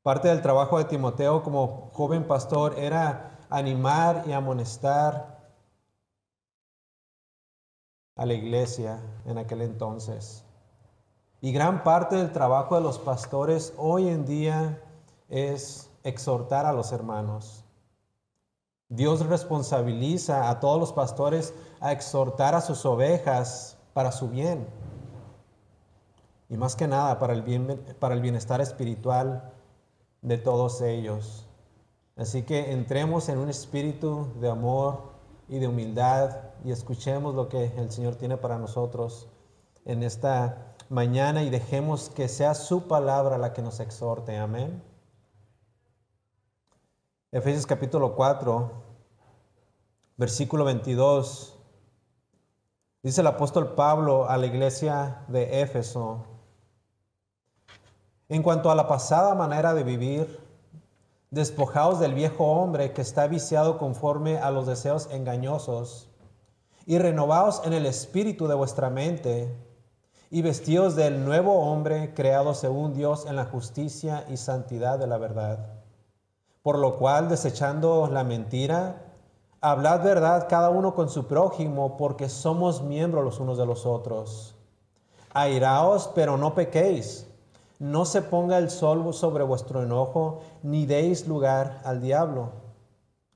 Parte del trabajo de Timoteo como joven pastor era animar y amonestar a la iglesia en aquel entonces. Y gran parte del trabajo de los pastores hoy en día es exhortar a los hermanos. Dios responsabiliza a todos los pastores a exhortar a sus ovejas para su bien. Y más que nada para el bienestar espiritual de todos ellos. Así que entremos en un espíritu de amor y de humildad y escuchemos lo que el Señor tiene para nosotros en esta mañana y dejemos que sea su palabra la que nos exhorte. Amén. Efesios capítulo 4, versículo 22. Dice el apóstol Pablo a la iglesia de Éfeso: en cuanto a la pasada manera de vivir, despojaos del viejo hombre que está viciado conforme a los deseos engañosos, y renovaos en el espíritu de vuestra mente, y vestíos del nuevo hombre creado según Dios en la justicia y santidad de la verdad. Por lo cual, desechando la mentira, hablad verdad cada uno con su prójimo, porque somos miembros los unos de los otros. Airaos, pero no pequéis. No se ponga el sol sobre vuestro enojo, ni deis lugar al diablo.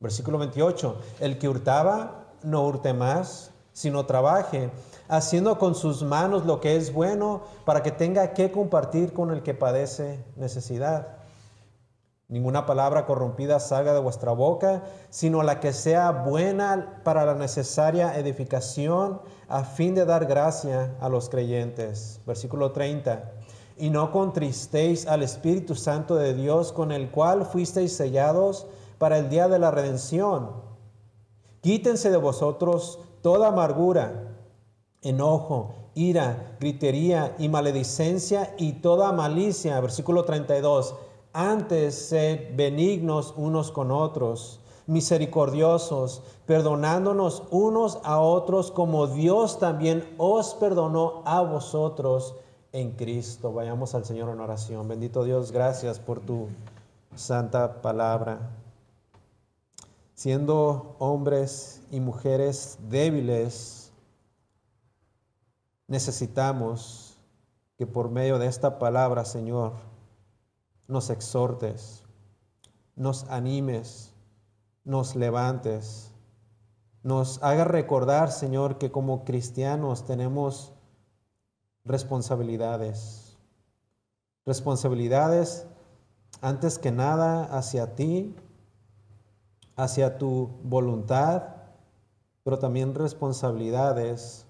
Versículo 28. El que hurtaba, no hurte más, sino trabaje, haciendo con sus manos lo que es bueno, para que tenga que compartir con el que padece necesidad. Ninguna palabra corrompida salga de vuestra boca, sino la que sea buena para la necesaria edificación, a fin de dar gracia a los creyentes. Versículo 30. Y no contristéis al Espíritu Santo de Dios, con el cual fuisteis sellados para el día de la redención. Quítense de vosotros toda amargura, enojo, ira, gritería y maledicencia y toda malicia. Versículo 32. Antes sed benignos unos con otros, misericordiosos, perdonándonos unos a otros, como Dios también os perdonó a vosotros en Cristo. Vayamos al Señor en oración. Bendito Dios, gracias por tu santa palabra. Siendo hombres y mujeres débiles, necesitamos que por medio de esta palabra, Señor, nos exhortes, nos animes, nos levantes, nos hagas recordar, Señor, que como cristianos tenemos responsabilidades. Responsabilidades antes que nada hacia ti, hacia tu voluntad, pero también responsabilidades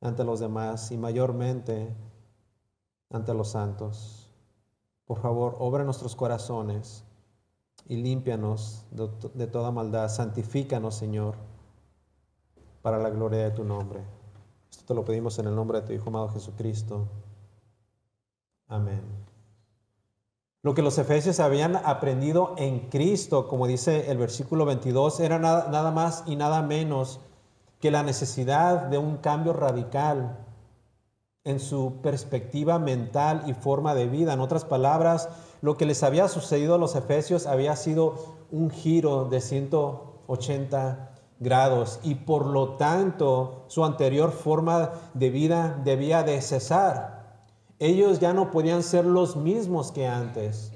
ante los demás y mayormente ante los santos. Por favor, obra en nuestros corazones y límpianos de toda maldad. Santifícanos, Señor, para la gloria de tu nombre. Esto te lo pedimos en el nombre de tu Hijo amado Jesucristo. Amén. Lo que los efesios habían aprendido en Cristo, como dice el versículo 22, era nada más y nada menos que la necesidad de un cambio radical en su perspectiva mental y forma de vida. En otras palabras, lo que les había sucedido a los efesios había sido un giro de 180 grados y por lo tanto su anterior forma de vida debía de cesar. Ellos ya no podían ser los mismos que antes.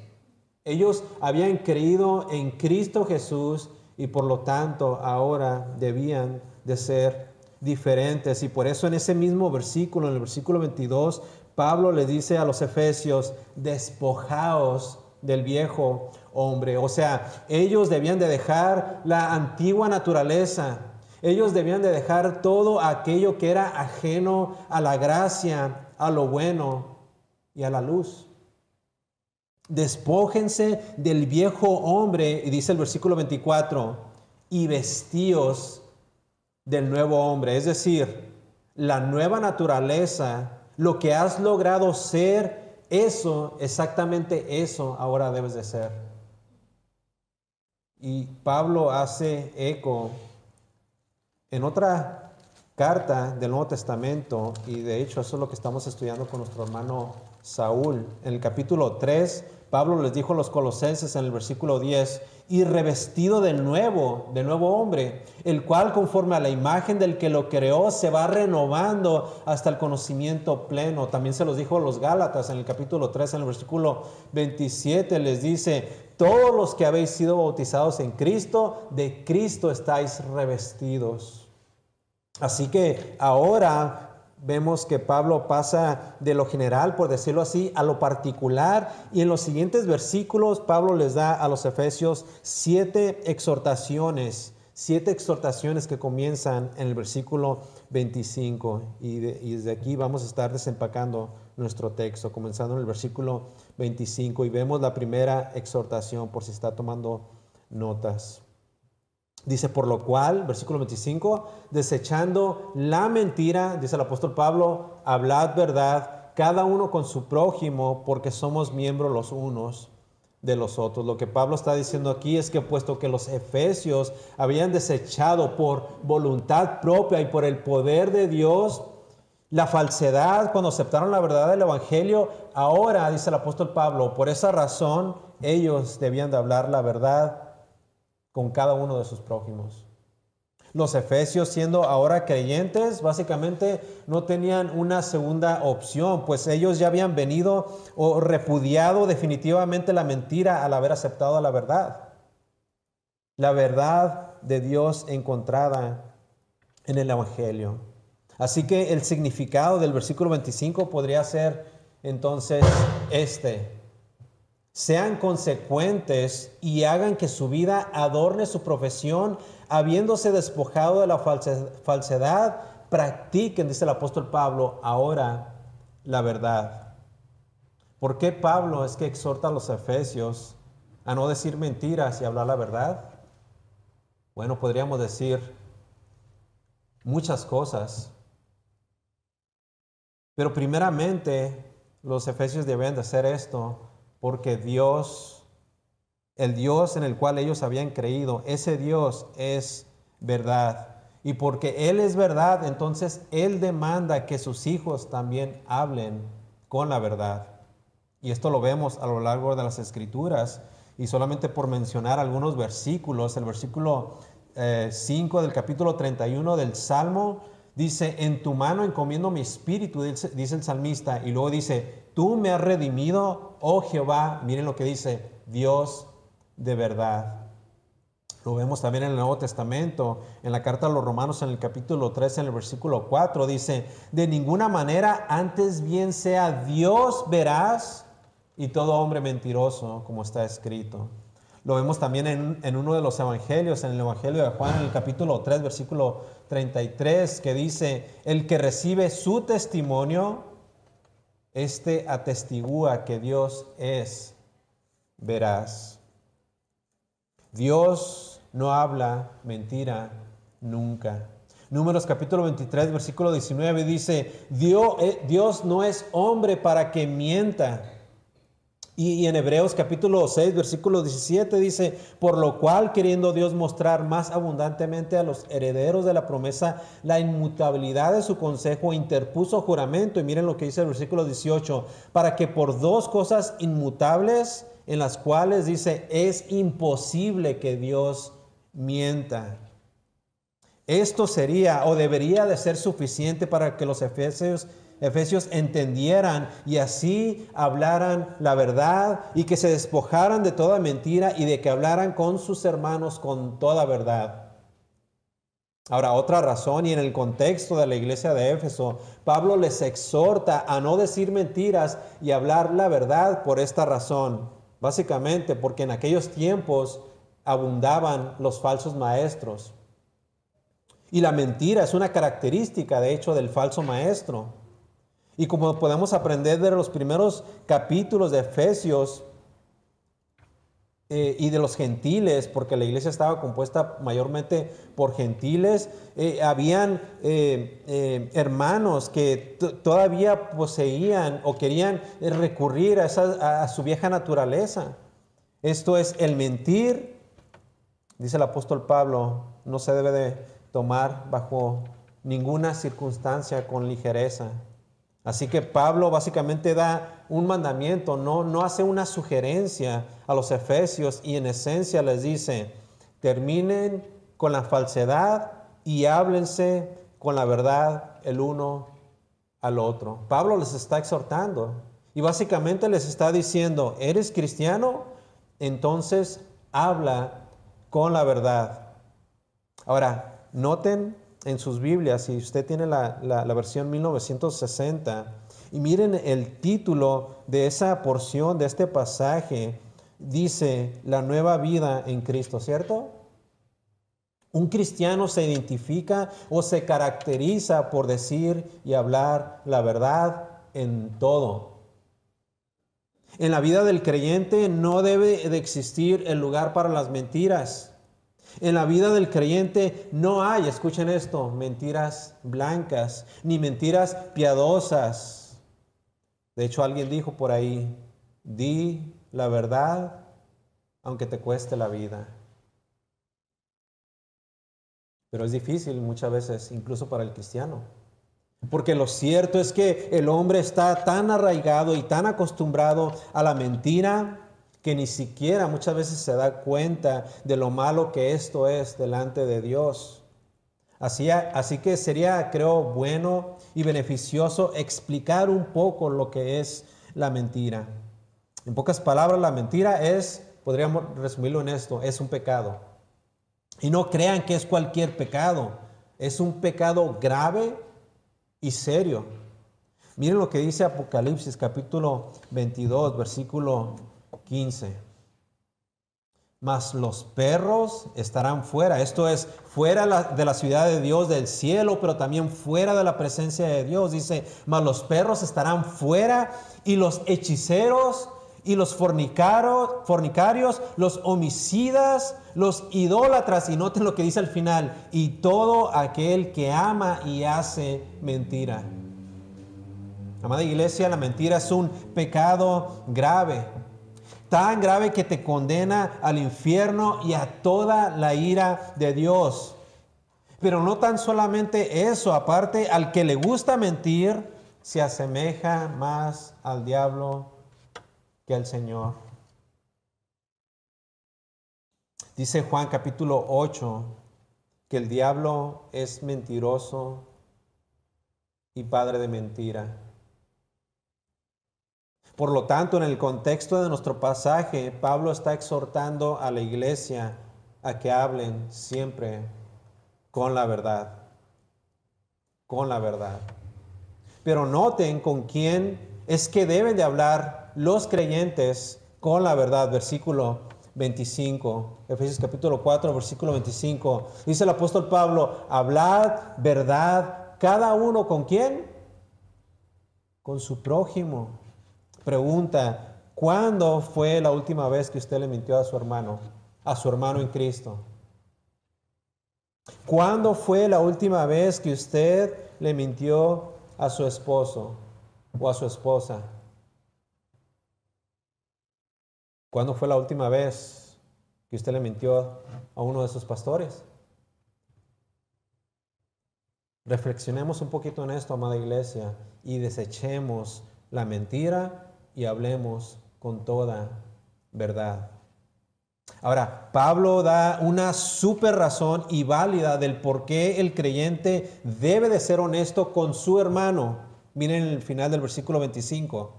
Ellos habían creído en Cristo Jesús y por lo tanto ahora debían de ser diferentes. Y por eso en ese mismo versículo, en el versículo 22, Pablo le dice a los efesios: despojaos del viejo hombre. O sea, ellos debían de dejar la antigua naturaleza. Ellos debían de dejar todo aquello que era ajeno a la gracia, a lo bueno y a la luz. Despójense del viejo hombre, y dice el versículo 24, y vestíos del nuevo hombre. Es decir, la nueva naturaleza, lo que has logrado ser, eso, exactamente eso, ahora debes de ser. Y Pablo hace eco en otra carta del Nuevo Testamento, y de hecho eso es lo que estamos estudiando con nuestro hermano Saúl. En el capítulo 3, Pablo les dijo a los colosenses en el versículo 10, y revestido de nuevo hombre, el cual conforme a la imagen del que lo creó se va renovando hasta el conocimiento pleno. También se los dijo a los Gálatas en el capítulo 3, en el versículo 27, les dice, todos los que habéis sido bautizados en Cristo, de Cristo estáis revestidos. Así que ahora vemos que Pablo pasa de lo general, por decirlo así, a lo particular. Y en los siguientes versículos, Pablo les da a los efesios 7 exhortaciones que comienzan en el versículo 25. Y desde aquí vamos a estar desempacando nuestro texto, comenzando en el versículo 25. Y vemos la primera exhortación, por si está tomando notas. Dice, por lo cual, versículo 25, desechando la mentira, dice el apóstol Pablo, hablad verdad, cada uno con su prójimo, porque somos miembros los unos de los otros. Lo que Pablo está diciendo aquí es que puesto que los efesios habían desechado por voluntad propia y por el poder de Dios la falsedad, cuando aceptaron la verdad del evangelio, ahora, dice el apóstol Pablo, por esa razón ellos debían de hablar la verdad con cada uno de sus prójimos. Los efesios, siendo ahora creyentes, básicamente no tenían una segunda opción, pues ellos ya habían venido o repudiado definitivamente la mentira al haber aceptado la verdad de Dios encontrada en el evangelio. Así que el significado del versículo 25 podría ser entonces sean consecuentes y hagan que su vida adorne su profesión, habiéndose despojado de la falsedad, practiquen, dice el apóstol Pablo, ahora la verdad. ¿Por qué Pablo es que exhorta a los efesios a no decir mentiras y hablar la verdad? Bueno, podríamos decir muchas cosas. Pero primeramente, los efesios deben de hacer esto porque Dios, el Dios en el cual ellos habían creído, ese Dios es verdad. Y porque Él es verdad, entonces Él demanda que sus hijos también hablen con la verdad. Y esto lo vemos a lo largo de las Escrituras. Y solamente por mencionar algunos versículos, el versículo 5 del capítulo 31 del Salmo, dice, en tu mano encomiendo mi espíritu, dice el salmista. Y luego dice, tú me has redimido, oh Jehová. Miren lo que dice, Dios de verdad. Lo vemos también en el Nuevo Testamento, en la carta a los Romanos, en el capítulo 13, en el versículo 4, dice, de ninguna manera, antes bien sea Dios veraz y todo hombre mentiroso, como está escrito. Lo vemos también en uno de los evangelios, en el evangelio de Juan, en el capítulo 3, versículo 33, que dice, el que recibe su testimonio, atestigúa que Dios es veraz. Dios no habla mentira nunca. Números capítulo 23, versículo 19 dice, Dios no es hombre para que mienta. Y en Hebreos capítulo 6, versículo 17 dice, por lo cual queriendo Dios mostrar más abundantemente a los herederos de la promesa la inmutabilidad de su consejo, interpuso juramento. Y miren lo que dice el versículo 18, para que por dos cosas inmutables, en las cuales dice, es imposible que Dios mienta. Esto sería o debería de ser suficiente para que los efesios entendieran y así hablaran la verdad y que se despojaran de toda mentira y de que hablaran con sus hermanos con toda verdad. Ahora, otra razón, y en el contexto de la iglesia de Éfeso, Pablo les exhorta a no decir mentiras y hablar la verdad por esta razón. Básicamente porque en aquellos tiempos abundaban los falsos maestros. Y la mentira es una característica, de hecho, del falso maestro. Y como podemos aprender de los primeros capítulos de Efesios y de los gentiles, porque la iglesia estaba compuesta mayormente por gentiles, habían hermanos que todavía poseían o querían recurrir a su vieja naturaleza. Esto es el mentir, dice el apóstol Pablo, no se debe de tomar bajo ninguna circunstancia con ligereza. Así que Pablo básicamente da un mandamiento, no hace una sugerencia a los efesios y en esencia les dice, terminen con la falsedad y háblense con la verdad el uno al otro. Pablo les está exhortando y básicamente les está diciendo, ¿eres cristiano? Entonces habla con la verdad. Ahora, noten en sus Biblias, si usted tiene la versión 1960, y miren el título de esa porción, de este pasaje, dice, la nueva vida en Cristo, ¿cierto? Un cristiano se identifica o se caracteriza por decir y hablar la verdad en todo. En la vida del creyente no debe de existir el lugar para las mentiras. En la vida del creyente no hay, escuchen esto, mentiras blancas, ni mentiras piadosas. De hecho, alguien dijo por ahí, di la verdad aunque te cueste la vida. Pero es difícil muchas veces, incluso para el cristiano. Porque lo cierto es que el hombre está tan arraigado y tan acostumbrado a la mentira que ni siquiera muchas veces se da cuenta de lo malo que esto es delante de Dios. Así que sería, creo, bueno y beneficioso explicar un poco lo que es la mentira. En pocas palabras, la mentira podríamos resumirlo en esto, es un pecado. Y no crean que es cualquier pecado, es un pecado grave y serio. Miren lo que dice Apocalipsis capítulo 22, versículo 15. Mas los perros estarán fuera, esto es, fuera de la ciudad de Dios, del cielo, pero también fuera de la presencia de Dios. Dice, mas los perros estarán fuera y los hechiceros y los fornicarios, los homicidas, los idólatras, y noten lo que dice al final, y todo aquel que ama y hace mentira. Amada iglesia, la mentira es un pecado grave, tan grave que te condena al infierno y a toda la ira de Dios. Pero no tan solamente eso, aparte, al que le gusta mentir, se asemeja más al diablo que al Señor. Dice Juan capítulo 8 que el diablo es mentiroso y padre de mentira. Por lo tanto, en el contexto de nuestro pasaje, Pablo está exhortando a la iglesia a que hablen siempre con la verdad. Con la verdad. Pero noten con quién es que deben de hablar los creyentes con la verdad. Versículo 25, Efesios capítulo 4, versículo 25. Dice el apóstol Pablo, hablad verdad cada uno ¿con quién? Con su prójimo. Pregunta, ¿cuándo fue la última vez que usted le mintió a su hermano en Cristo? ¿Cuándo fue la última vez que usted le mintió a su esposo o a su esposa? ¿Cuándo fue la última vez que usted le mintió a uno de sus pastores? Reflexionemos un poquito en esto, amada iglesia, y desechemos la mentira y hablemos con toda verdad. Ahora, Pablo da una súper razón y válida del por qué el creyente debe de ser honesto con su hermano. Miren el final del versículo 25.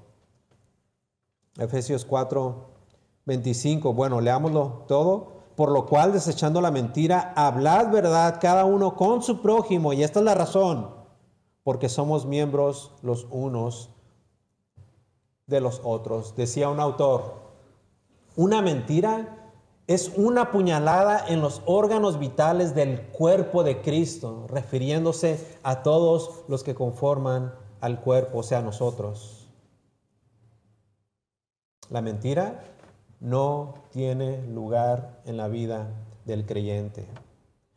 Efesios 4, 25. Bueno, leámoslo todo. Por lo cual, desechando la mentira, hablad verdad cada uno con su prójimo. Y esta es la razón. Porque somos miembros los unos de los otros. Decía un autor, una mentira es una puñalada en los órganos vitales del cuerpo de Cristo, refiriéndose a todos los que conforman al cuerpo, o sea, nosotros. La mentira no tiene lugar en la vida del creyente,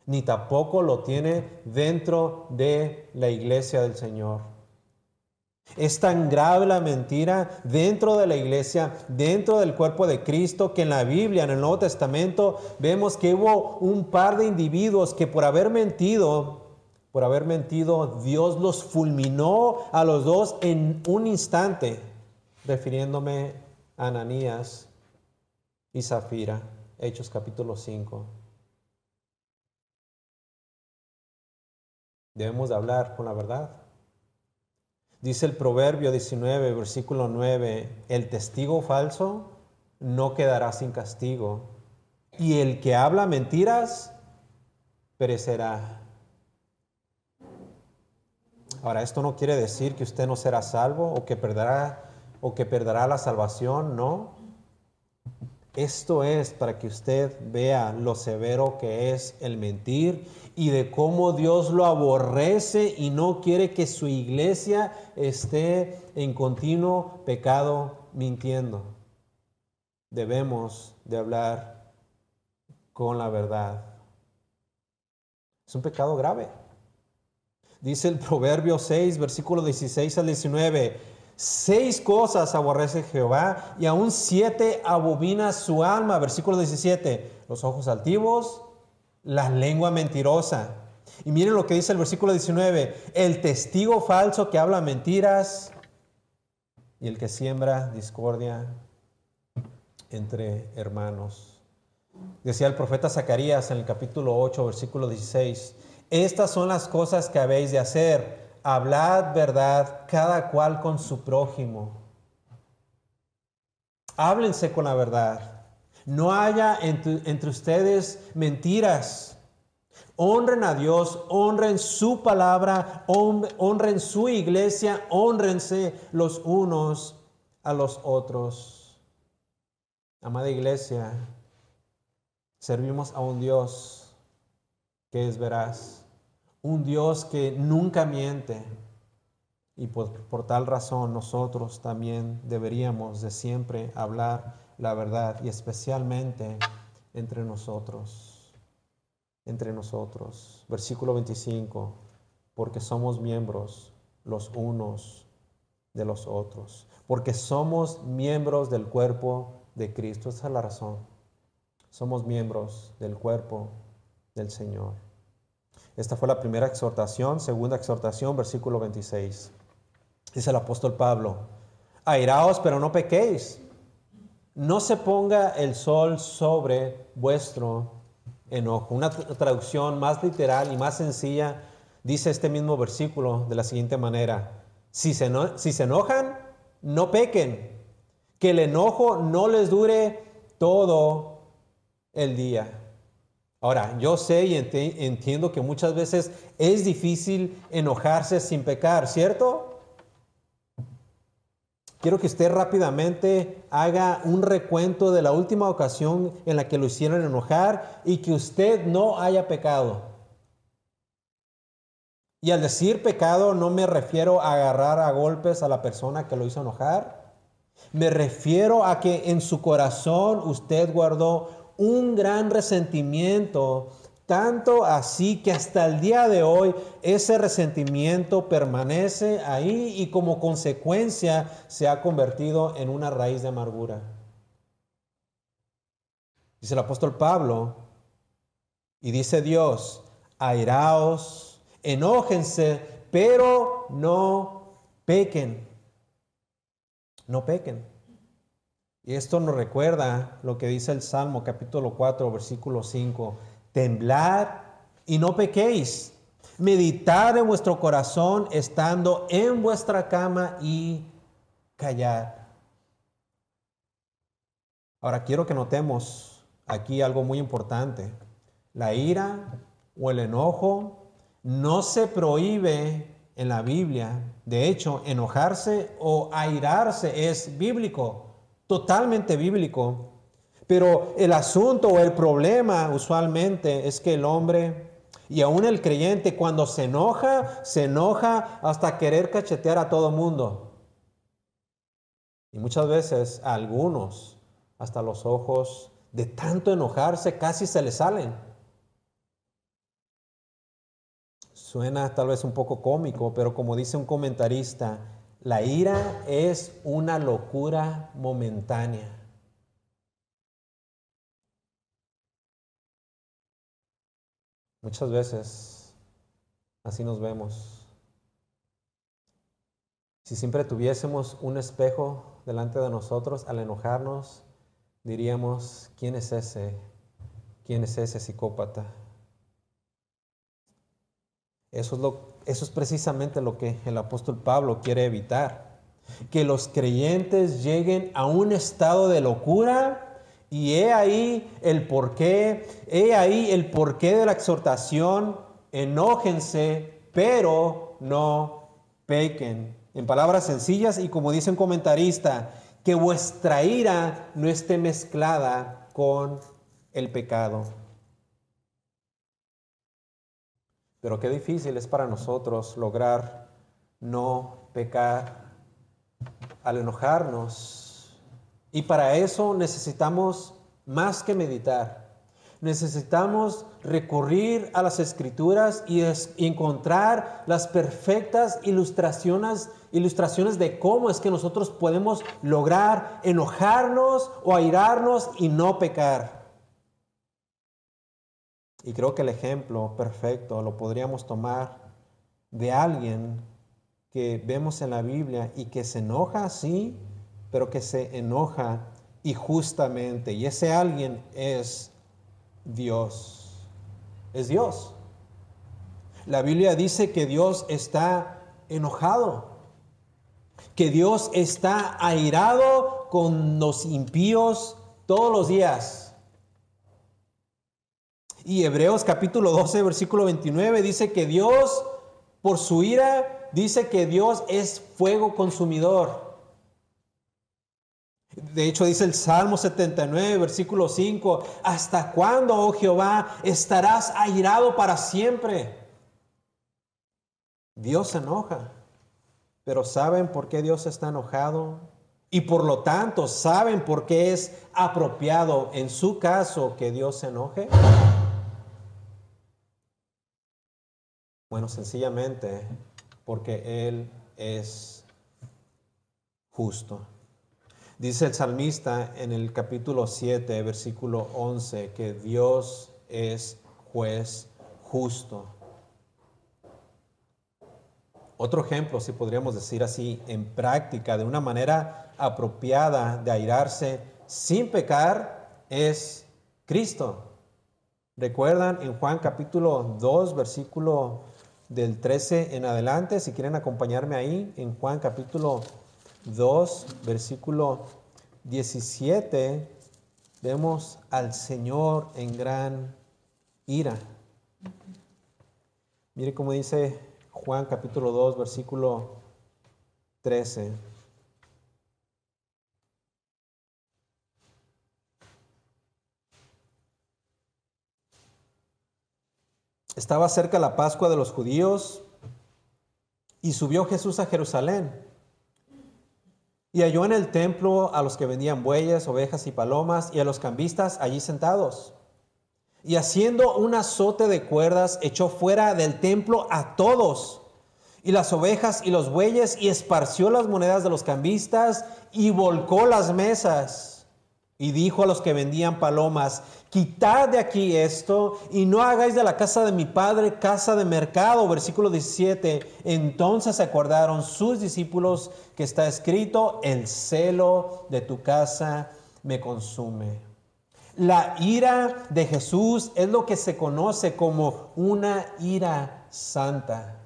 ni tampoco lo tiene dentro de la iglesia del Señor. Es tan grave la mentira dentro de la iglesia, dentro del cuerpo de Cristo, que en la Biblia, en el Nuevo Testamento, vemos que hubo un par de individuos que por haber mentido, Dios los fulminó a los dos en un instante. refiriéndome a Ananías y Zafira, Hechos capítulo 5. Debemos de hablar con la verdad. Dice el Proverbio 19, versículo 9, el testigo falso no quedará sin castigo, y el que habla mentiras perecerá. Ahora, esto no quiere decir que usted no será salvo o que perderá la salvación, no. Esto es para que usted vea lo severo que es el mentir y de cómo Dios lo aborrece y no quiere que su iglesia esté en continuo pecado mintiendo. Debemos de hablar con la verdad. Es un pecado grave. Dice el Proverbio 6, versículo 16 al 19. 6 cosas aborrece Jehová y aún 7 abomina su alma. Versículo 17. Los ojos altivos, la lengua mentirosa. Y miren lo que dice el versículo 19. El testigo falso que habla mentiras y el que siembra discordia entre hermanos. Decía el profeta Zacarías en el capítulo 8, versículo 16. Estas son las cosas que habéis de hacer. Hablad verdad, cada cual con su prójimo. Háblense con la verdad. No haya entre ustedes mentiras. Honren a Dios, honren su palabra, honren su iglesia, honrense los unos a los otros. Amada iglesia, servimos a un Dios que es veraz. Un Dios que nunca miente y por tal razón nosotros también deberíamos de siempre hablar la verdad y especialmente entre nosotros. Entre nosotros. Versículo 25. Porque somos miembros los unos de los otros. Porque somos miembros del cuerpo de Cristo. Esa es la razón. Somos miembros del cuerpo del Señor. Esta fue la primera exhortación. Segunda exhortación, versículo 26. Dice el apóstol Pablo, airaos, pero no pequéis. No se ponga el sol sobre vuestro enojo. Una traducción más literal y más sencilla dice este mismo versículo de la siguiente manera. Si se enojan, no pequen. Que el enojo no les dure todo el día. Ahora, yo sé y entiendo que muchas veces es difícil enojarse sin pecar, ¿cierto? Quiero que usted rápidamente haga un recuento de la última ocasión en la que lo hicieron enojar y que usted no haya pecado. Y al decir pecado no me refiero a agarrar a golpes a la persona que lo hizo enojar. Me refiero a que en su corazón usted guardó un gran resentimiento, tanto así que hasta el día de hoy ese resentimiento permanece ahí y como consecuencia se ha convertido en una raíz de amargura. Dice el apóstol Pablo y dice Dios, airaos, enójense, pero no pequen. No pequen. Y esto nos recuerda lo que dice el Salmo capítulo 4, versículo 5. Temblad y no pequéis. Meditad en vuestro corazón estando en vuestra cama y callad. Ahora quiero que notemos aquí algo muy importante. La ira o el enojo no se prohíbe en la Biblia. De hecho, enojarse o airarse es bíblico. Totalmente bíblico, pero el asunto o el problema usualmente es que el hombre y aún el creyente cuando se enoja hasta querer cachetear a todo mundo. Y muchas veces a algunos hasta los ojos de tanto enojarse casi se les salen. Suena tal vez un poco cómico, pero como dice un comentarista, la ira es una locura momentánea. Muchas veces así nos vemos. Si siempre tuviésemos un espejo delante de nosotros, al enojarnos, diríamos, ¿quién es ese? ¿Quién es ese psicópata? Eso es precisamente lo que el apóstol Pablo quiere evitar. Que los creyentes lleguen a un estado de locura, y he ahí el porqué de la exhortación: enójense, pero no pequen. En palabras sencillas y como dice un comentarista, que vuestra ira no esté mezclada con el pecado. Pero qué difícil es para nosotros lograr no pecar al enojarnos. Y para eso necesitamos más que meditar. Necesitamos recurrir a las Escrituras y encontrar las perfectas ilustraciones de cómo es que nosotros podemos lograr enojarnos o airarnos y no pecar. Y creo que el ejemplo perfecto lo podríamos tomar de alguien que vemos en la Biblia y que se enoja, sí, pero que se enoja y justamente. Y ese alguien es Dios. Es Dios. La Biblia dice que Dios está enojado, que Dios está airado con los impíos todos los días. Y Hebreos capítulo 12, versículo 29 dice que Dios, por su ira, dice que Dios es fuego consumidor. De hecho dice el Salmo 79, versículo 5, ¿hasta cuándo, oh Jehová, estarás airado para siempre? Dios se enoja, pero ¿saben por qué Dios está enojado? Y por lo tanto, ¿saben por qué es apropiado en su caso que Dios se enoje? Bueno, sencillamente porque Él es justo. Dice el salmista en el capítulo 7, versículo 11, que Dios es juez justo. Otro ejemplo, si podríamos decir así, en práctica, de una manera apropiada de airarse sin pecar, es Cristo. ¿Recuerdan en Juan capítulo 2, versículo del 13 en adelante? Si quieren acompañarme ahí, en Juan capítulo 2, versículo 17, vemos al Señor en gran ira. Mire cómo dice Juan capítulo 2, versículo 13. Estaba cerca la Pascua de los judíos y subió Jesús a Jerusalén. Y halló en el templo a los que vendían bueyes, ovejas y palomas y a los cambistas allí sentados. Y haciendo un azote de cuerdas, echó fuera del templo a todos, y las ovejas y los bueyes, y esparció las monedas de los cambistas, y volcó las mesas. Y dijo a los que vendían palomas: quitad de aquí esto, y no hagáis de la casa de mi padre casa de mercado. Versículo 17. Entonces se acordaron sus discípulos que está escrito: el celo de tu casa me consume. La ira de Jesús es lo que se conoce como una ira santa.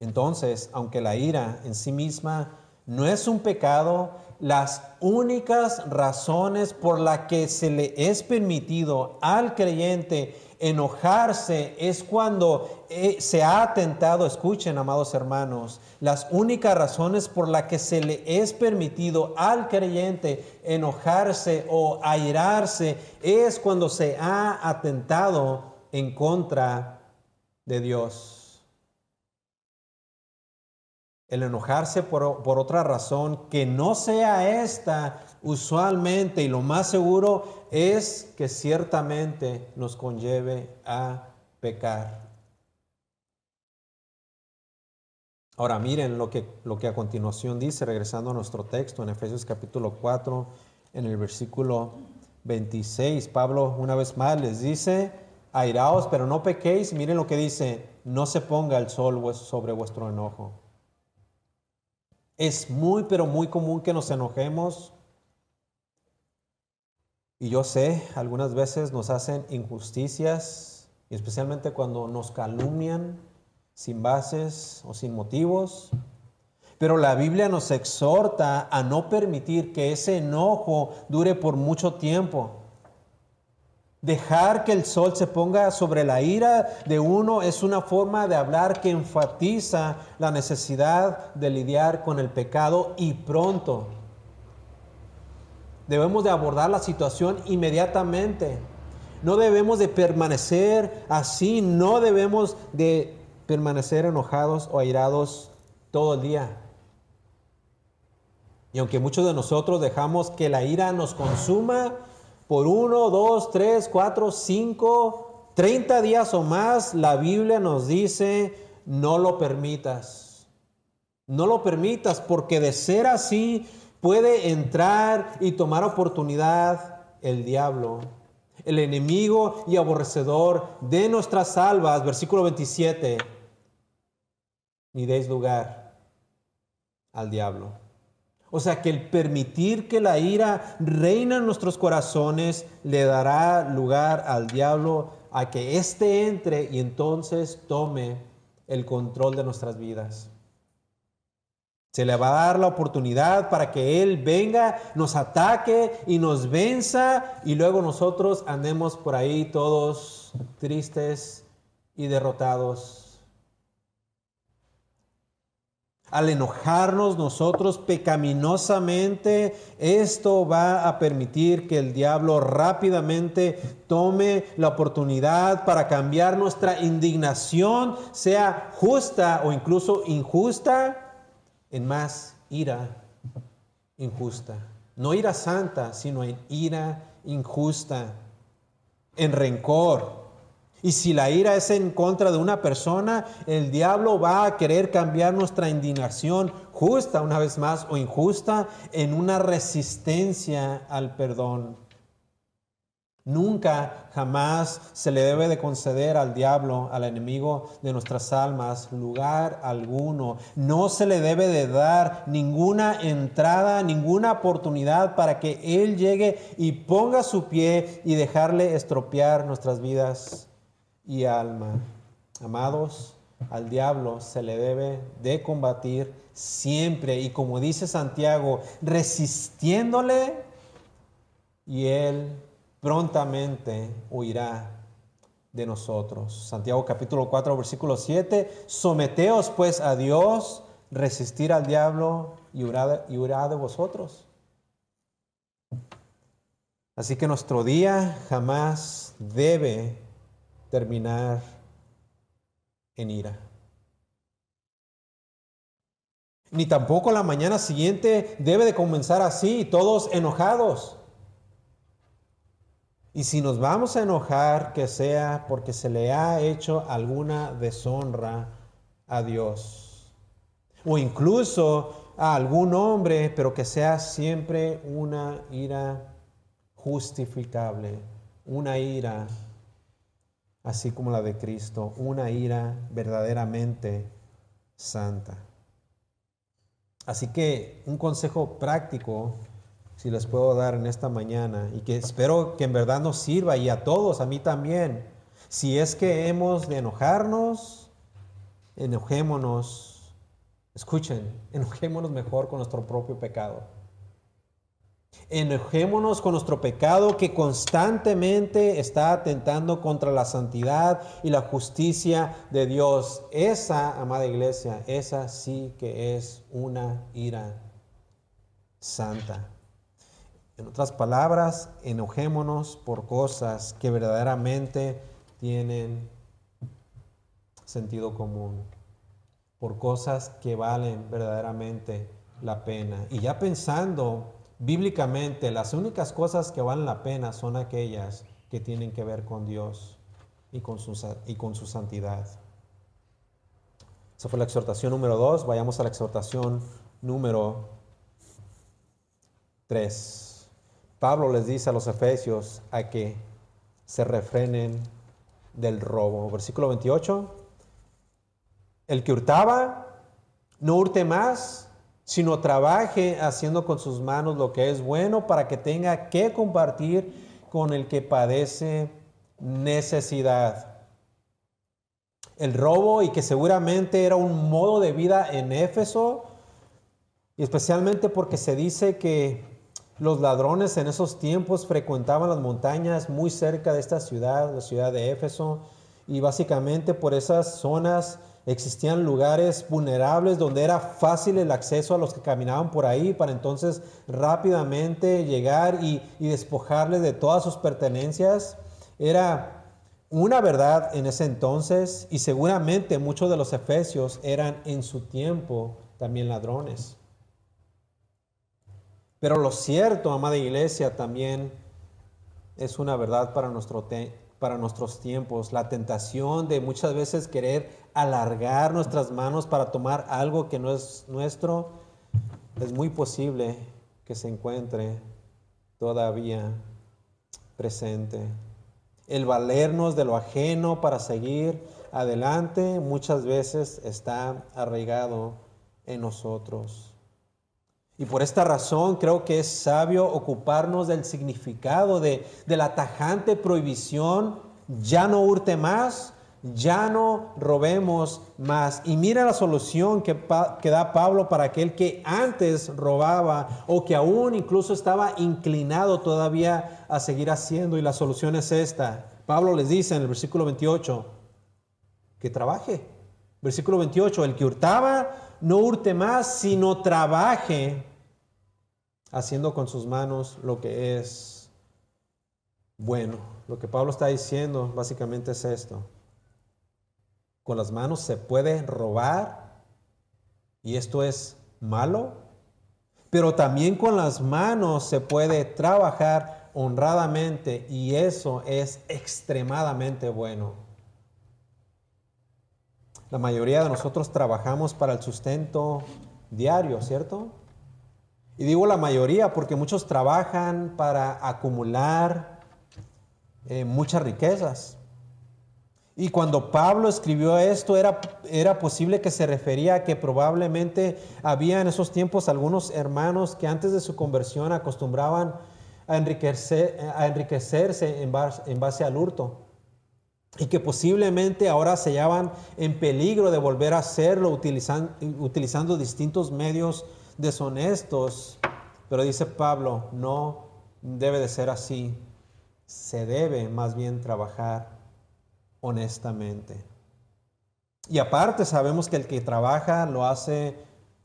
Entonces, aunque la ira en sí misma no es un pecado, las únicas razones por las que se le es permitido al creyente enojarse es cuando se ha atentado. Escuchen, amados hermanos, las únicas razones por las que se le es permitido al creyente enojarse o airarse es cuando se ha atentado en contra de Dios. El enojarse por otra razón que no sea esta, usualmente, y lo más seguro, es que ciertamente nos conlleve a pecar. Ahora miren lo que a continuación dice, regresando a nuestro texto en Efesios capítulo 4, en el versículo 26. Pablo una vez más les dice: airaos, pero no pequéis. Miren lo que dice: no se ponga el sol sobre vuestro enojo. Es muy, pero muy común que nos enojemos. Y yo sé, algunas veces nos hacen injusticias, y especialmente cuando nos calumnian sin bases o sin motivos. Pero la Biblia nos exhorta a no permitir que ese enojo dure por mucho tiempo. Dejar que el sol se ponga sobre la ira de uno es una forma de hablar que enfatiza la necesidad de lidiar con el pecado y pronto. Debemos de abordar la situación inmediatamente. No debemos de permanecer así, no debemos de permanecer enojados o airados todo el día. Y aunque muchos de nosotros dejamos que la ira nos consuma por 1, 2, 3, 4, 5, 30 días o más, la Biblia nos dice, no lo permitas. No lo permitas, porque de ser así puede entrar y tomar oportunidad el diablo, el enemigo y aborrecedor de nuestras almas. Versículo 27. Ni deis lugar al diablo. O sea que el permitir que la ira reine en nuestros corazones le dará lugar al diablo a que éste entre y entonces tome el control de nuestras vidas. Se le va a dar la oportunidad para que Él venga, nos ataque y nos venza y luego nosotros andemos por ahí todos tristes y derrotados. Al enojarnos nosotros pecaminosamente, esto va a permitir que el diablo rápidamente tome la oportunidad para cambiar nuestra indignación, sea justa o incluso injusta, en más ira injusta. No ira santa, sino en ira injusta, en rencor. Y si la ira es en contra de una persona, el diablo va a querer cambiar nuestra indignación justa, una vez más, o injusta, en una resistencia al perdón. Nunca, jamás se le debe de conceder al diablo, al enemigo de nuestras almas, lugar alguno. No se le debe de dar ninguna entrada, ninguna oportunidad para que él llegue y ponga su pie y dejarle estropear nuestras vidas y alma. Amados, al diablo se le debe de combatir siempre y como dice Santiago, resistiéndole y él prontamente huirá de nosotros. Santiago capítulo 4 versículo 7, someteos pues a Dios, resistir al diablo y huirá de vosotros. Así que nuestro día jamás debe terminar en ira. Ni tampoco la mañana siguiente debe de comenzar así, todos enojados. Y si nos vamos a enojar, que sea porque se le ha hecho alguna deshonra a Dios. O incluso a algún hombre, pero que sea siempre una ira justificable. Una ira así como la de Cristo. Una ira verdaderamente santa. Así que un consejo práctico, si les puedo dar en esta mañana, y que espero que en verdad nos sirva, y a todos, a mí también. Si es que hemos de enojarnos, enojémonos. Escuchen, enojémonos mejor con nuestro propio pecado. Enojémonos con nuestro pecado que constantemente está atentando contra la santidad y la justicia de Dios. Esa, amada iglesia, esa sí que es una ira santa. En otras palabras, enojémonos por cosas que verdaderamente tienen sentido común, por cosas que valen verdaderamente la pena. Y ya pensando bíblicamente, las únicas cosas que valen la pena son aquellas que tienen que ver con Dios y con su santidad. Esa fue la exhortación número 2. Vayamos a la exhortación número 3. Pablo les dice a los efesios a que se refrenen del robo. Versículo 28. El que hurtaba, no hurte más, sino trabaje haciendo con sus manos lo que es bueno para que tenga que compartir con el que padece necesidad. El robo, y que seguramente era un modo de vida en Éfeso, y especialmente porque se dice que los ladrones en esos tiempos frecuentaban las montañas muy cerca de esta ciudad, la ciudad de Éfeso, y básicamente por esas zonas existían lugares vulnerables donde era fácil el acceso a los que caminaban por ahí para entonces rápidamente llegar y despojarles de todas sus pertenencias. Era una verdad en ese entonces, y seguramente muchos de los efesios eran en su tiempo también ladrones. Pero lo cierto, amada iglesia, también es una verdad para nuestros tiempos. La tentación de muchas veces querer alargar nuestras manos para tomar algo que no es nuestro, es muy posible que se encuentre todavía presente. El valernos de lo ajeno para seguir adelante muchas veces está arraigado en nosotros. Y por esta razón creo que es sabio ocuparnos del significado de la tajante prohibición: ya no hurte más, ya no robemos más. Y mira la solución que da Pablo para aquel que antes robaba o que aún incluso estaba inclinado todavía a seguir haciendo. Y la solución es esta. Pablo les dice en el versículo 28 que trabaje. Versículo 28, el que hurtaba no hurte más, sino trabaje haciendo con sus manos lo que es bueno. Lo que Pablo está diciendo básicamente es esto: con las manos se puede robar, y esto es malo, pero también con las manos se puede trabajar honradamente, y eso es extremadamente bueno. La mayoría de nosotros trabajamos para el sustento diario, ¿cierto? Y digo la mayoría porque muchos trabajan para acumular muchas riquezas. Y cuando Pablo escribió esto, era posible que se refería a que probablemente había en esos tiempos algunos hermanos que antes de su conversión acostumbraban a enriquecerse en base al hurto, y que posiblemente ahora se hallaban en peligro de volver a hacerlo utilizando distintos medios deshonestos. Pero dice Pablo, no debe de ser así. Se debe más bien trabajar honestamente. Y aparte sabemos que el que trabaja lo hace,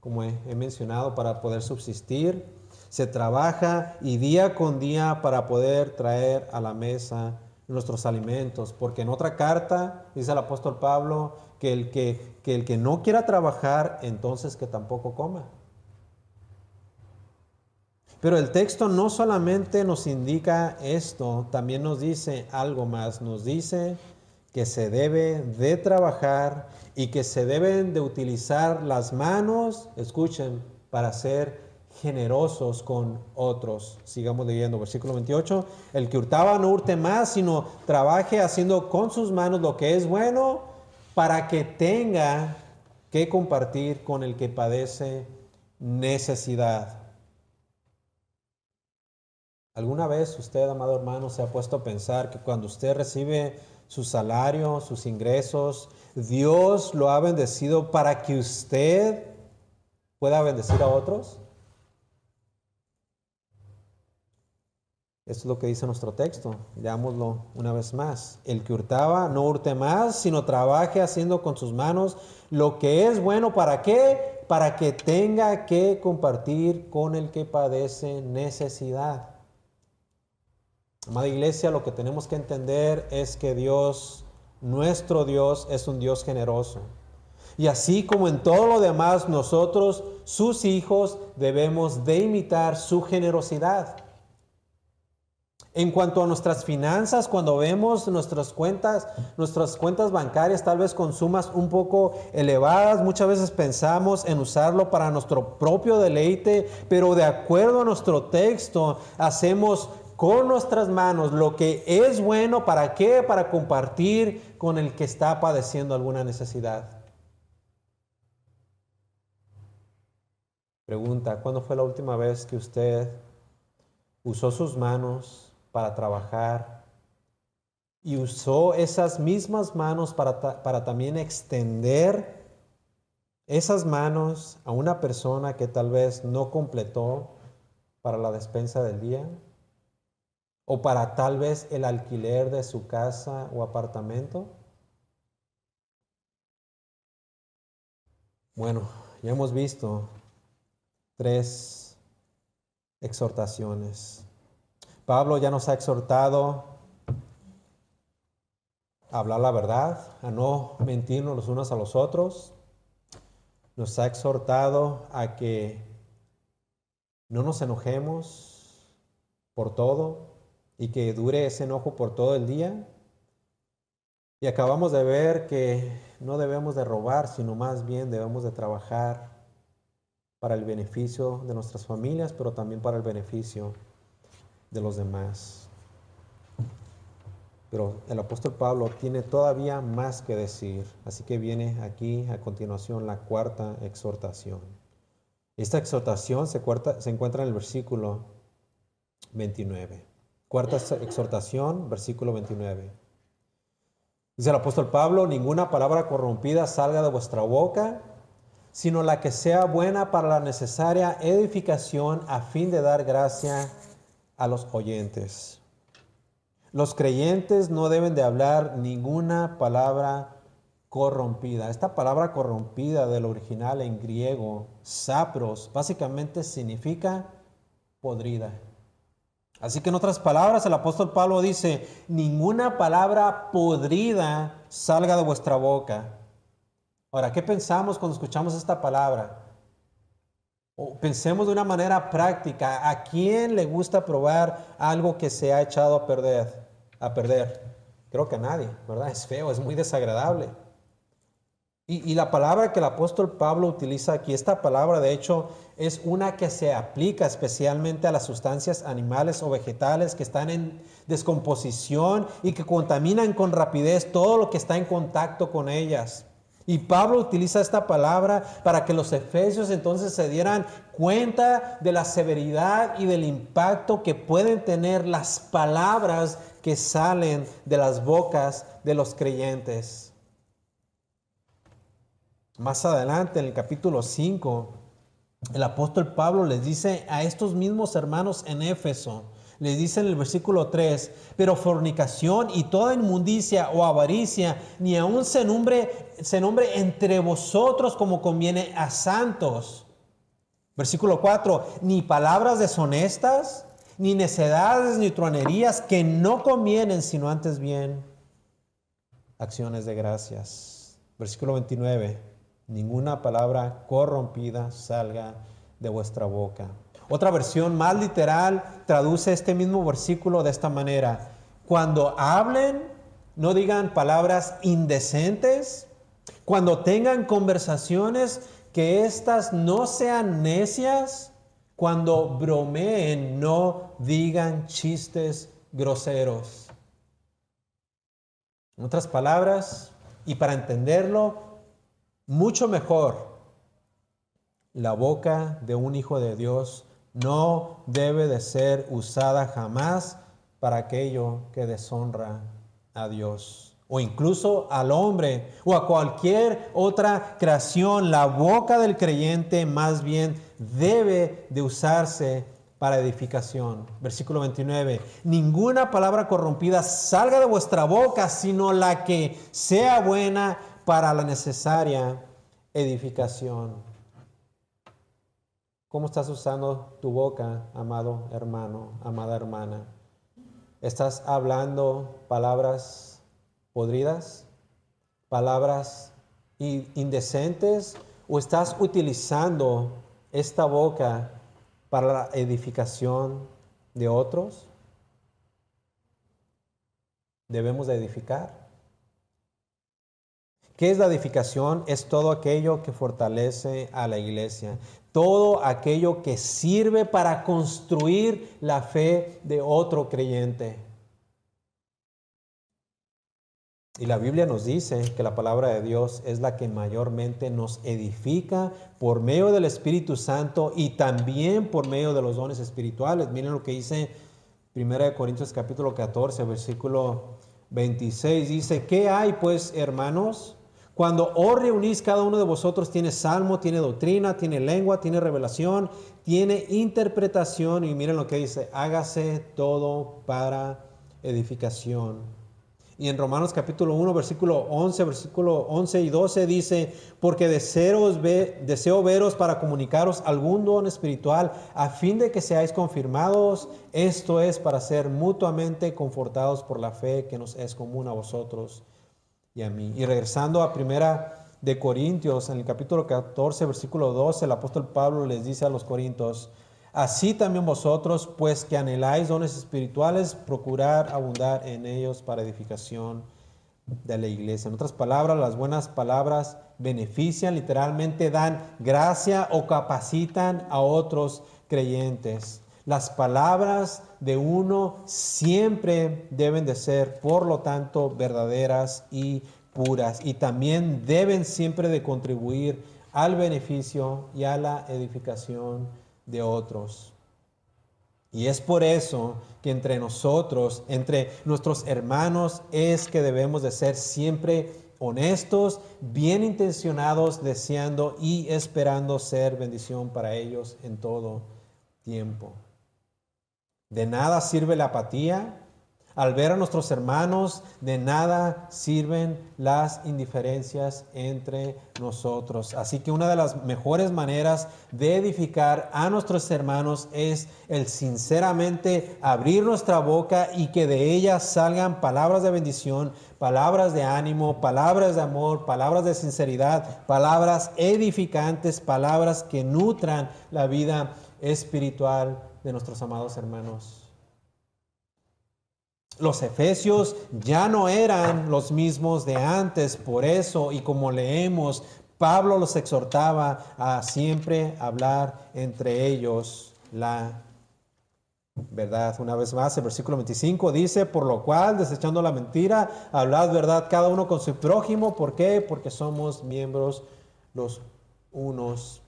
como he mencionado, para poder subsistir. Se trabaja y día con día para poder traer a la mesa nuestros alimentos, porque en otra carta dice el apóstol Pablo que el que no quiera trabajar, entonces que tampoco coma. Pero el texto no solamente nos indica esto, también nos dice algo más. Nos dice que se debe de trabajar y que se deben de utilizar las manos, escuchen, para ser generosos con otros. Sigamos leyendo, versículo 28. El que hurtaba no hurte más, sino trabaje haciendo con sus manos lo que es bueno, para que tenga que compartir con el que padece necesidad. ¿Alguna vez usted, amado hermano, se ha puesto a pensar que cuando usted recibe su salario, sus ingresos, Dios lo ha bendecido para que usted pueda bendecir a otros? Esto es lo que dice nuestro texto. Leámoslo una vez más. El que hurtaba no hurte más, sino trabaje haciendo con sus manos lo que es bueno. ¿Para qué? Para que tenga que compartir con el que padece necesidad. Amada iglesia, lo que tenemos que entender es que Dios, nuestro Dios, es un Dios generoso. Y así como en todo lo demás, nosotros, sus hijos, debemos de imitar su generosidad. En cuanto a nuestras finanzas, cuando vemos nuestras cuentas bancarias, tal vez con sumas un poco elevadas, muchas veces pensamos en usarlo para nuestro propio deleite, pero de acuerdo a nuestro texto, hacemos con nuestras manos lo que es bueno. ¿Para qué? Para compartir con el que está padeciendo alguna necesidad. Pregunta, ¿cuándo fue la última vez que usted usó sus manos para trabajar y usó esas mismas manos para también extender esas manos a una persona que tal vez no completó para la despensa del día? ¿O para tal vez el alquiler de su casa o apartamento? Bueno, ya hemos visto 3 exhortaciones. Pablo ya nos ha exhortado a hablar la verdad, a no mentirnos los unos a los otros. Nos ha exhortado a que no nos enojemos por todo y que dure ese enojo por todo el día. Y acabamos de ver que no debemos de robar, sino más bien debemos de trabajar para el beneficio de nuestras familias, pero también para el beneficio de los demás. Pero el apóstol Pablo tiene todavía más que decir, así que viene aquí a continuación la 4ª exhortación. Esta exhortación se encuentra en el versículo 29. 4ª exhortación, versículo 29. Dice el apóstol Pablo, ninguna palabra corrompida salga de vuestra boca, sino la que sea buena para la necesaria edificación a fin de dar gracia a los oyentes. Los creyentes no deben de hablar ninguna palabra corrompida. Esta palabra corrompida del original en griego, sapros, básicamente significa podrida. Así que en otras palabras, el apóstol Pablo dice, ninguna palabra podrida salga de vuestra boca. Ahora, ¿qué pensamos cuando escuchamos esta palabra? O pensemos de una manera práctica. ¿A quién le gusta probar algo que se ha echado a perder? Creo que a nadie, ¿verdad? Es feo, es muy desagradable. Y la palabra que el apóstol Pablo utiliza aquí, esta palabra de hecho es una que se aplica especialmente a las sustancias animales o vegetales que están en descomposición y que contaminan con rapidez todo lo que está en contacto con ellas. Y Pablo utiliza esta palabra para que los efesios entonces se dieran cuenta de la severidad y del impacto que pueden tener las palabras que salen de las bocas de los creyentes. Más adelante, en el capítulo 5, el apóstol Pablo les dice a estos mismos hermanos en Éfeso, les dice en el versículo 3, pero fornicación y toda inmundicia o avaricia, ni aun se nombre entre vosotros como conviene a santos. Versículo 4, ni palabras deshonestas, ni necedades, ni truanerías que no convienen, sino antes bien acciones de gracias. Versículo 29. Ninguna palabra corrompida salga de vuestra boca. Otra versión más literal traduce este mismo versículo de esta manera. Cuando hablen, no digan palabras indecentes. Cuando tengan conversaciones, que éstas no sean necias. Cuando bromeen, no digan chistes groseros. En otras palabras, y para entenderlo mucho mejor, la boca de un hijo de Dios no debe de ser usada jamás para aquello que deshonra a Dios o incluso al hombre o a cualquier otra creación. La boca del creyente más bien debe de usarse para edificación. Versículo 29. Ninguna palabra corrompida salga de vuestra boca, sino la que sea buena para la necesaria edificación. ¿Cómo estás usando tu boca, amado hermano, amada hermana? ¿Estás hablando palabras podridas? ¿Palabras indecentes? ¿O estás utilizando esta boca para la edificación de otros? Debemos de edificar. ¿Qué es la edificación? Es todo aquello que fortalece a la iglesia. Todo aquello que sirve para construir la fe de otro creyente. Y la Biblia nos dice que la palabra de Dios es la que mayormente nos edifica por medio del Espíritu Santo y también por medio de los dones espirituales. Miren lo que dice 1 Corintios capítulo 14, versículo 26. Dice, ¿qué hay pues, hermanos? Cuando os reunís, cada uno de vosotros tiene salmo, tiene doctrina, tiene lengua, tiene revelación, tiene interpretación. Y miren lo que dice, hágase todo para edificación. Y en Romanos capítulo 1, versículo 11 y 12 dice, porque deseo veros para comunicaros algún don espiritual a fin de que seáis confirmados, esto es para ser mutuamente confortados por la fe que nos es común a vosotros y a mí. Y regresando a primera de Corintios, en el capítulo 14, versículo 12, el apóstol Pablo les dice a los corintios, así también vosotros, pues que anheláis dones espirituales, procurad abundar en ellos para edificación de la iglesia. En otras palabras, las buenas palabras benefician, literalmente dan gracia o capacitan a otros creyentes. Las palabras de uno siempre deben de ser, por lo tanto, verdaderas y puras. Y también deben siempre de contribuir al beneficio y a la edificación de otros. Y es por eso que entre nosotros, entre nuestros hermanos, es que debemos de ser siempre honestos, bien intencionados, deseando y esperando ser bendición para ellos en todo tiempo. De nada sirve la apatía. Al ver a nuestros hermanos, de nada sirven las indiferencias entre nosotros. Así que una de las mejores maneras de edificar a nuestros hermanos es el sinceramente abrir nuestra boca y que de ella salgan palabras de bendición, palabras de ánimo, palabras de amor, palabras de sinceridad, palabras edificantes, palabras que nutran la vida espiritual de nuestros amados hermanos. Los efesios ya no eran los mismos de antes, por eso, y como leemos, Pablo los exhortaba a siempre hablar entre ellos la verdad. Una vez más, el versículo 25 dice, por lo cual, desechando la mentira, hablad verdad cada uno con su prójimo. ¿Por qué? Porque somos miembros los unos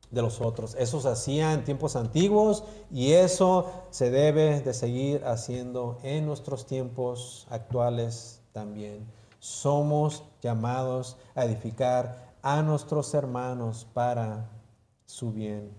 de los otros. Eso se hacía en tiempos antiguos y eso se debe de seguir haciendo en nuestros tiempos actuales también. Somos llamados a edificar a nuestros hermanos para su bien.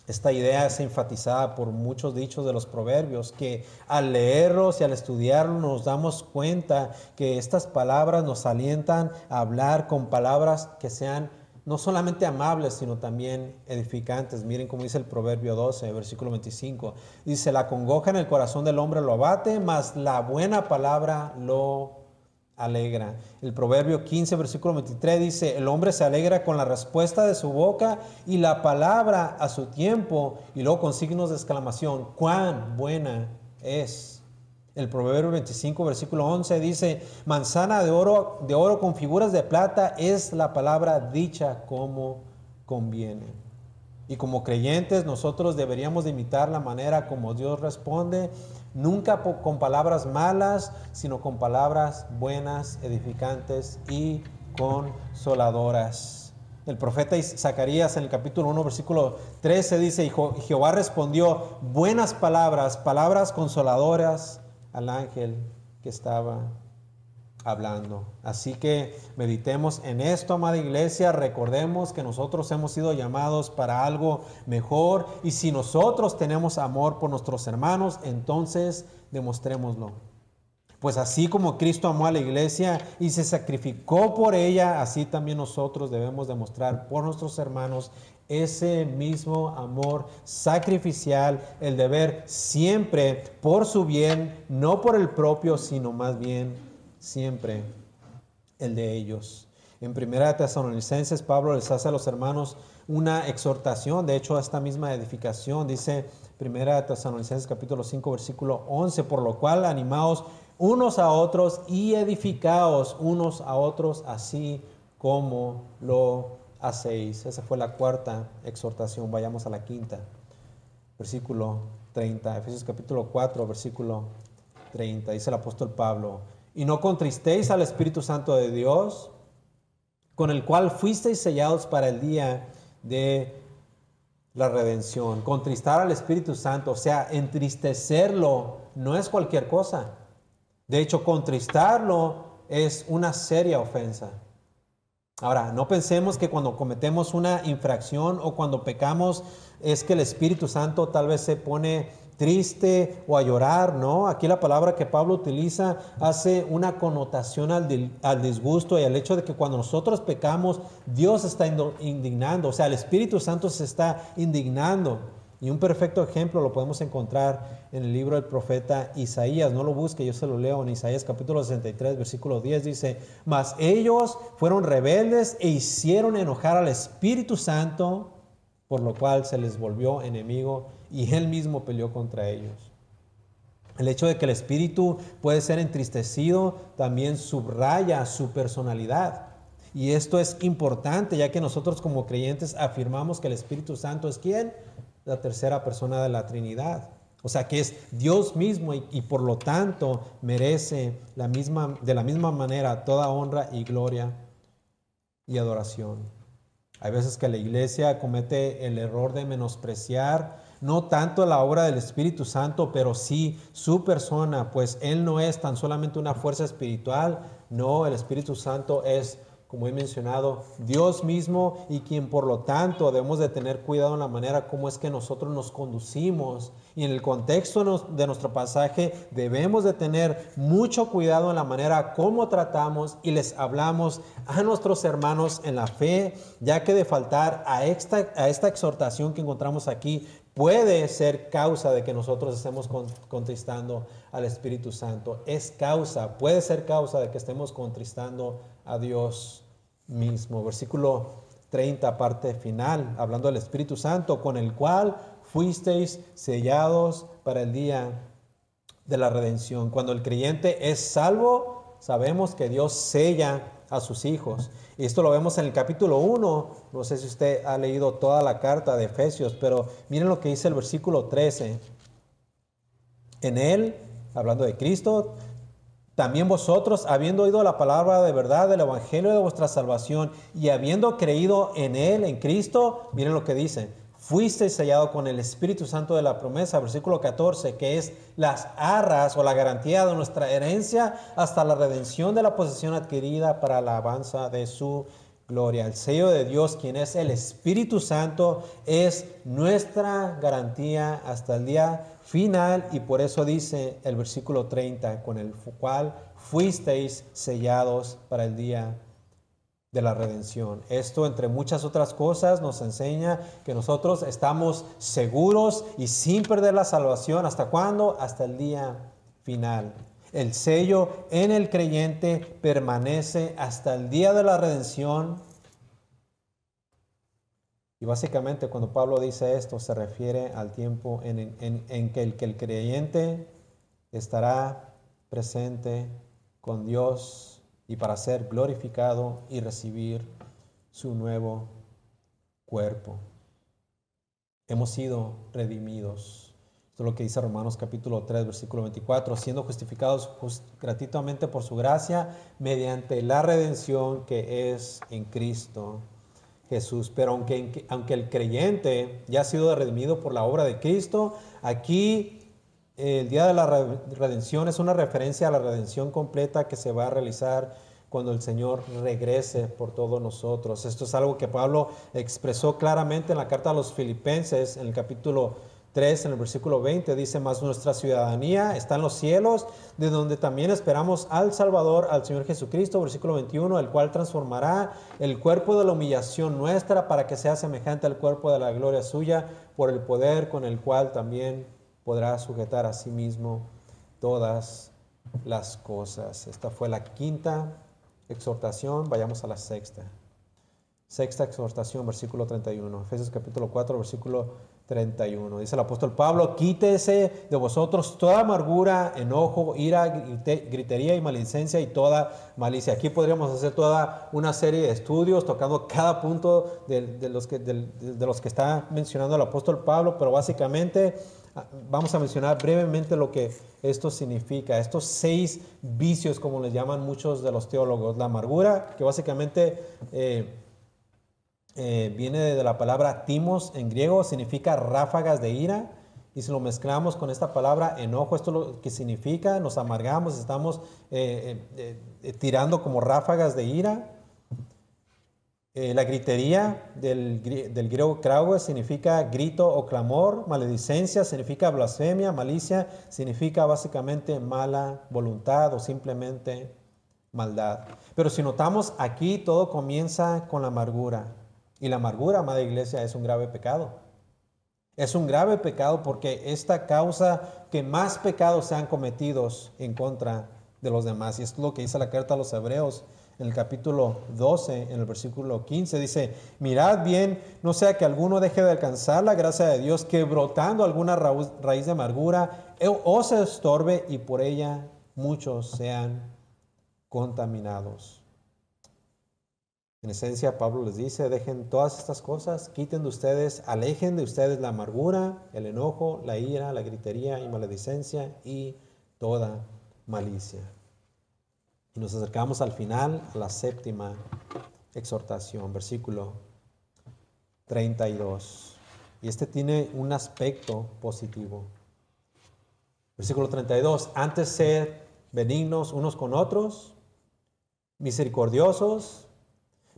Esta idea es enfatizada por muchos dichos de los proverbios que al leerlos y al estudiarlos nos damos cuenta que estas palabras nos alientan a hablar con palabras que sean no solamente amables, sino también edificantes. Miren cómo dice el Proverbio 12, versículo 25. Dice, la congoja en el corazón del hombre lo abate, mas la buena palabra lo alegra. El Proverbio 15, versículo 23 dice, el hombre se alegra con la respuesta de su boca y la palabra a su tiempo. Y luego con signos de exclamación, cuán buena es. El Proverbio 25, versículo 11 dice, manzana de oro con figuras de plata es la palabra dicha como conviene. Y como creyentes nosotros deberíamos de imitar la manera como Dios responde, nunca con palabras malas, sino con palabras buenas, edificantes y consoladoras. El profeta Zacarías en el capítulo 1, versículo 13 dice, y Jehová respondió, buenas palabras, palabras consoladoras, al ángel que estaba hablando. Así que meditemos en esto, amada iglesia. Recordemos que nosotros hemos sido llamados para algo mejor. Y si nosotros tenemos amor por nuestros hermanos, entonces demostrémoslo. Pues así como Cristo amó a la iglesia y se sacrificó por ella, así también nosotros debemos demostrar por nuestros hermanos ese mismo amor sacrificial, el deber siempre por su bien, no por el propio, sino más bien siempre el de ellos. En 1 Tesalonicenses, Pablo les hace a los hermanos una exhortación, de hecho, a esta misma edificación. Dice 1 Tesalonicenses capítulo 5, versículo 11, por lo cual animaos unos a otros y edificaos unos a otros, así como lo hacéis. Esa fue la cuarta exhortación. Vayamos a la quinta. Versículo 30. Efesios capítulo 4, versículo 30. Dice el apóstol Pablo, y no contristéis al Espíritu Santo de Dios, con el cual fuisteis sellados para el día de la redención. Contristar al Espíritu Santo, o sea, entristecerlo, no es cualquier cosa. De hecho, contristarlo es una seria ofensa. Ahora, no pensemos que cuando cometemos una infracción o cuando pecamos es que el Espíritu Santo tal vez se pone triste o a llorar, ¿no? Aquí la palabra que Pablo utiliza hace una connotación al disgusto y al hecho de que cuando nosotros pecamos, Dios está indignando, o sea, el Espíritu Santo se está indignando. Y un perfecto ejemplo lo podemos encontrar en el libro del profeta Isaías. No lo busque, yo se lo leo en Isaías capítulo 63, versículo 10. Dice, mas ellos fueron rebeldes e hicieron enojar al Espíritu Santo, por lo cual se les volvió enemigo y él mismo peleó contra ellos. El hecho de que el Espíritu puede ser entristecido también subraya su personalidad. Y esto es importante, ya que nosotros como creyentes afirmamos que el Espíritu Santo es ¿quién? La tercera persona de la Trinidad. O sea, que es Dios mismo y por lo tanto merece de la misma manera toda honra y gloria y adoración. Hay veces que la iglesia comete el error de menospreciar no tanto la obra del Espíritu Santo, pero sí su persona, pues Él no es tan solamente una fuerza espiritual, no, el Espíritu Santo es, como he mencionado, Dios mismo y quien por lo tanto debemos de tener cuidado en la manera como es que nosotros nos conducimos. Y en el contexto de nuestro pasaje debemos de tener mucho cuidado en la manera como tratamos y les hablamos a nuestros hermanos en la fe, ya que de faltar a esta exhortación que encontramos aquí puede ser causa de que nosotros estemos contristando al Espíritu Santo. Puede ser causa de que estemos contristando a Dios mismo. Versículo 30, parte final, hablando del Espíritu Santo, con el cual fuisteis sellados para el día de la redención. Cuando el creyente es salvo, sabemos que Dios sella a sus hijos. Y esto lo vemos en el capítulo 1. No sé si usted ha leído toda la carta de Efesios, pero miren lo que dice el versículo 13. En él, hablando de Cristo, también vosotros, habiendo oído la palabra de verdad del evangelio de vuestra salvación y habiendo creído en él, en Cristo, miren lo que dice, fuisteis sellados con el Espíritu Santo de la promesa, versículo 14, que es las arras o la garantía de nuestra herencia hasta la redención de la posesión adquirida para la alabanza de su gloria. El sello de Dios, quien es el Espíritu Santo, es nuestra garantía hasta el día final, y por eso dice el versículo 30, con el cual fuisteis sellados para el día de la redención. Esto, entre muchas otras cosas, nos enseña que nosotros estamos seguros y sin perder la salvación. ¿Hasta cuándo? Hasta el día final. El sello en el creyente permanece hasta el día de la redención. Y básicamente cuando Pablo dice esto se refiere al tiempo en que el creyente estará presente con Dios y para ser glorificado y recibir su nuevo cuerpo. Hemos sido redimidos. Esto es lo que dice Romanos capítulo 3, versículo 24, siendo justificados gratuitamente por su gracia mediante la redención que es en Cristo Jesús. Pero aunque el creyente ya ha sido redimido por la obra de Cristo, aquí el día de la redención es una referencia a la redención completa que se va a realizar cuando el Señor regrese por todos nosotros. Esto es algo que Pablo expresó claramente en la carta a los Filipenses, en el capítulo 3, en el versículo 20, dice, mas nuestra ciudadanía está en los cielos, de donde también esperamos al Salvador, al Señor Jesucristo, versículo 21, el cual transformará el cuerpo de la humillación nuestra para que sea semejante al cuerpo de la gloria suya, por el poder con el cual también podrá sujetar a sí mismo todas las cosas. Esta fue la quinta exhortación. Vayamos a la sexta. Sexta exhortación, versículo 31. Efesios capítulo 4, versículo 31. Dice el apóstol Pablo, quítese de vosotros toda amargura, enojo, ira, gritería y maledicencia y toda malicia. Aquí podríamos hacer toda una serie de estudios tocando cada punto de los que está mencionando el apóstol Pablo, pero básicamente vamos a mencionar brevemente lo que esto significa. Estos 6 vicios, como les llaman muchos de los teólogos. La amargura, que básicamente viene de la palabra timos en griego, significa ráfagas de ira. Y si lo mezclamos con esta palabra enojo, esto es lo que significa, nos amargamos, estamos tirando como ráfagas de ira. La gritería del griego kraue significa grito o clamor. Maledicencia significa blasfemia. Malicia significa básicamente mala voluntad o simplemente maldad. Pero si notamos aquí, todo comienza con la amargura. Y la amargura, amada iglesia, es un grave pecado. Es un grave pecado porque esta causa que más pecados sean cometidos en contra de los demás. Y esto es lo que dice la carta a los Hebreos en el capítulo 12, en el versículo 15. Dice, mirad bien, no sea que alguno deje de alcanzar la gracia de Dios, que brotando alguna raíz de amargura os se estorbe y por ella muchos sean contaminados. En esencia, Pablo les dice, dejen todas estas cosas, quiten de ustedes, alejen de ustedes la amargura, el enojo, la ira, la gritería y maledicencia y toda malicia. Y nos acercamos al final, a la 7ª exhortación, versículo 32. Y este tiene un aspecto positivo. Versículo 32, antes sed benignos unos con otros, misericordiosos,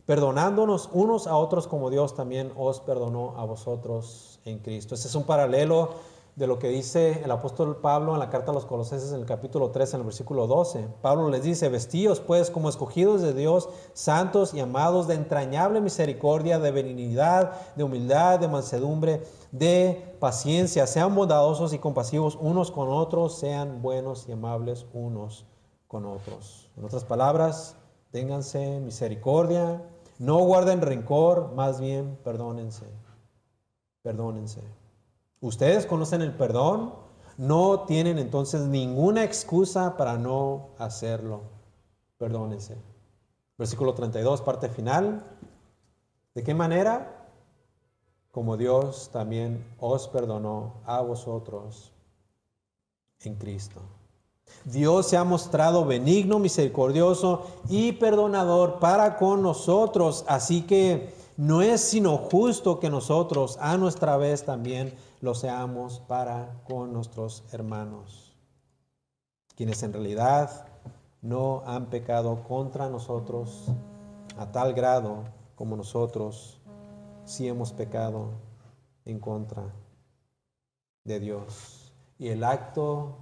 perdonándonos unos a otros como Dios también os perdonó a vosotros en Cristo. Este es un paralelo de lo que dice el apóstol Pablo en la carta a los Colosenses en el capítulo 3, en el versículo 12. Pablo les dice, vestíos pues como escogidos de Dios, santos y amados, de entrañable misericordia, de benignidad, de humildad, de mansedumbre, de paciencia. Sean bondadosos y compasivos unos con otros, sean buenos y amables unos con otros. En otras palabras, ténganse misericordia, no guarden rencor, más bien perdónense. Perdónense. Ustedes conocen el perdón, no tienen entonces ninguna excusa para no hacerlo. Perdónense. Versículo 32, parte final. ¿De qué manera? Como Dios también os perdonó a vosotros en Cristo. Dios se ha mostrado benigno, misericordioso y perdonador para con nosotros, así que no es sino justo que nosotros a nuestra vez también lo seamos para con nuestros hermanos, quienes en realidad no han pecado contra nosotros a tal grado como nosotros sí hemos pecado en contra de Dios. Y el acto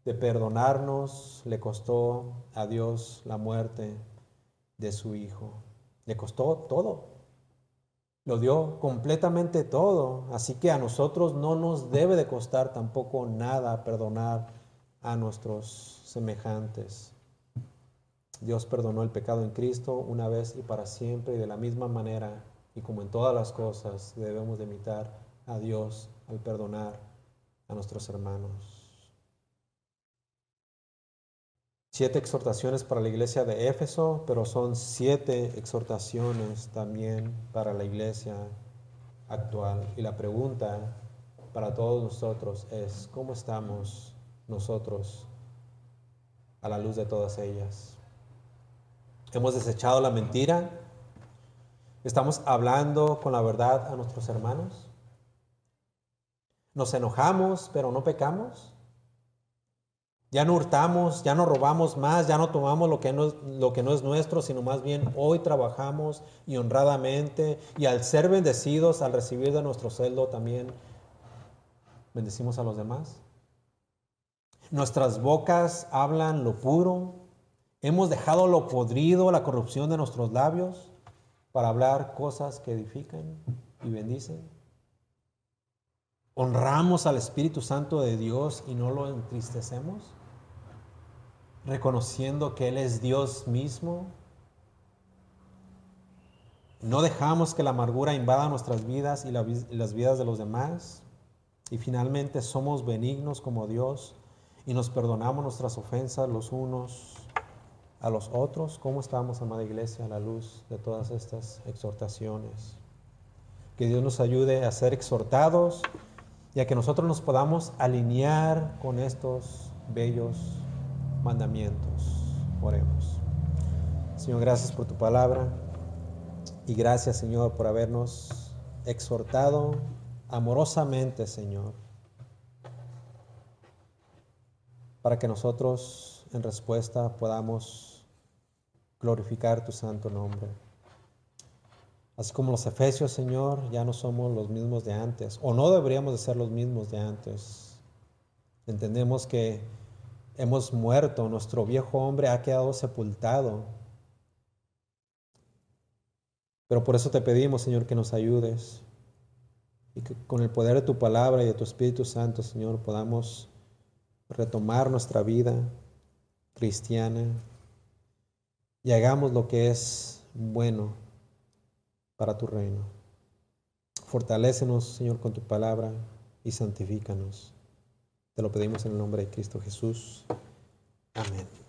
de perdonarnos le costó a Dios la muerte de su Hijo. Le costó todo. Lo dio completamente todo. Así que a nosotros no nos debe de costar tampoco nada perdonar a nuestros semejantes. Dios perdonó el pecado en Cristo una vez y para siempre, y de la misma manera, y como en todas las cosas, debemos de imitar a Dios al perdonar a nuestros hermanos. 7 exhortaciones para la iglesia de Éfeso, pero son 7 exhortaciones también para la iglesia actual. Y la pregunta para todos nosotros es, ¿cómo estamos nosotros a la luz de todas ellas? ¿Hemos desechado la mentira? ¿Estamos hablando con la verdad a nuestros hermanos? ¿Nos enojamos pero no pecamos? Ya no hurtamos, ya no robamos más, ya no tomamos lo que no es nuestro, sino más bien hoy trabajamos y honradamente, y al ser bendecidos, al recibir de nuestro sueldo también bendecimos a los demás. Nuestras bocas hablan lo puro, hemos dejado lo podrido, la corrupción de nuestros labios para hablar cosas que edifican y bendicen. Honramos al Espíritu Santo de Dios y no lo entristecemos, reconociendo que Él es Dios mismo. No dejamos que la amargura invada nuestras vidas y las vidas de los demás. Y finalmente somos benignos como Dios y nos perdonamos nuestras ofensas los unos a los otros. ¿Cómo estamos, amada iglesia, a la luz de todas estas exhortaciones? Que Dios nos ayude a ser exhortados y a que nosotros nos podamos alinear con estos bellos mandamientos. Oremos. Señor, gracias por tu palabra y gracias, Señor, por habernos exhortado amorosamente, Señor, para que nosotros en respuesta podamos glorificar tu santo nombre. Así como los efesios, Señor, ya no somos los mismos de antes, o no deberíamos de ser los mismos de antes. Entendemos que hemos muerto, nuestro viejo hombre ha quedado sepultado. Pero por eso te pedimos, Señor, que nos ayudes y que con el poder de tu palabra y de tu Espíritu Santo, Señor, podamos retomar nuestra vida cristiana y hagamos lo que es bueno para tu reino. Fortalécenos, Señor, con tu palabra y santifícanos. Te lo pedimos en el nombre de Cristo Jesús. Amén.